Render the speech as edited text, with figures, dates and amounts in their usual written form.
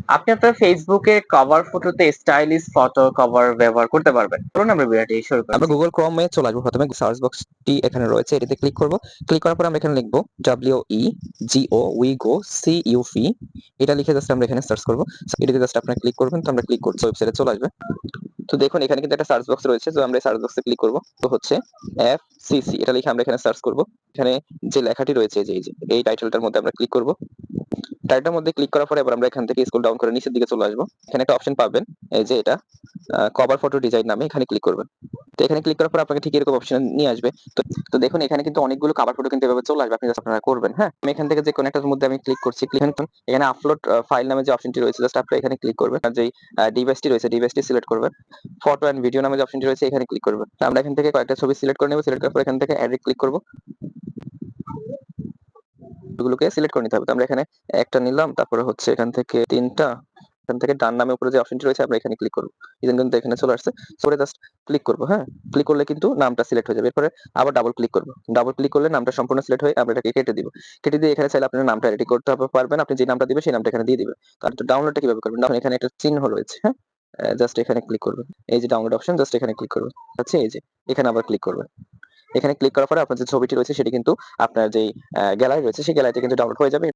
আপনি আপনার ফেসবুকে কভার ফটোতে স্টাইলিশ ফটো কভার ব্যবহার করতে পারবেন। চলুন আমরা ভিডিওটি শুরু আমরা করছি। গুগল ক্রোমে চলে আসবো। প্রথমে সার্চ বক্সটি এখানে রয়েছে, এটিতে ক্লিক করব। ক্লিক করার পর আমরা এখানে লিখবো WEGO উইগো CUV, এটা লিখে জাস্ট আমরা এখানে সার্চ করব। এটিতে জাস্ট আপনারা ক্লিক করবেন। তো আমরা ক্লিক করছি, ওয়েবসাইটে চলে আসবে। তো দেখুন এখানে কিন্তু একটা সার্চ বক্স রয়েছে, তো আমরা এই সার্চ বক্সে ক্লিক করব। তো হচ্ছে FCC, এটা লিখে আমরা এখানে সার্চ করব। এখানে যে লেখাটি রয়েছে এই টাইটেলটার মধ্যে আমরা ক্লিক করব। টাইটেলের মধ্যে ক্লিক করার পরে এবার আমরা এখান থেকে স্ক্রল ডাউন করে নিচের দিকে চলে আসবো। এখানে একটা অপশন পাবেন, এই যে এটা কভার ফটো ডিজাইন নামে, এখানে ক্লিক করবেন। তো এখানে ক্লিক করার পর আপনাকে ঠিক এরকম অপশন নিয়ে আসবে। তো দেখুন এখানে কিন্তু অনেকগুলো কভার ফটো কিন্তু এভাবে চলে আসবে, আপনি জাস্ট আপনারা করবেন। হ্যাঁ, আমি এখান থেকে যে কোনো একটার মধ্যে আমি ক্লিক করছি। এখানে আপলোড ফাইল নামে যে অপশনটি রয়েছে, জাস্ট আপনি এখানে ক্লিক করবেন। আর যেই ডিভাইসটি রয়েছে ডিভাইসটি সিলেক্ট করবেন। ফটো এন্ড ভিডিও নামে যে অপশনটি রয়েছে এখানে ক্লিক করবেন। তো আমরা এখান থেকে কয়েকটা ছবি সিলেক্ট করে নেব। সিলেক্ট করার পর এখান থেকে এডিট ক্লিক করব। গুলোকে সিলেক্ট করে নিতে হবে। তো আমরা এখানে একটা নিলাম, তারপরে হচ্ছে এখান থেকে তিনটা, এখান থেকে ডান নামে উপরে যে অপশনটি রয়েছে আমরা এখানে ক্লিক করব। ইদেন কিন্তু এখানে চলে আসছে। পরে জাস্ট ক্লিক করব। হ্যাঁ, ক্লিক করলে কিন্তু নামটা সিলেক্ট হয়ে যাবে। এরপরে আবার ডাবল ক্লিক করব। ডাবল ক্লিক করলে নামটা সম্পূর্ণ সিলেক্ট হয়ে আমরা এটাকে কেটে দিব। কেটে দিয়ে এখানে চাইলে আপনার নামটা এডিট করতে পারবেন। আপনি যে নামটা দিবেন সেই নামটা এখানে দিয়ে দিবেন। তাহলে তো ডাউনলোডটা কিভাবে করবেন? দেখুন এখানে একটা চিহ্ন রয়েছে। হ্যাঁ, জাস্ট এখানে ক্লিক করবেন। এই যে ডাউনলোড অপশন, জাস্ট এখানে ক্লিক করবেন। আচ্ছা, এই যে এখানে আবার ক্লিক করবেন। এখানে ক্লিক করার পরে আপনার যে ছবিটি রয়েছে সেটি কিন্তু আপনার যেই গ্যালারি রয়েছে সেই গ্যালারিতে কিন্তু ডাউনলোড হয়ে যাবে।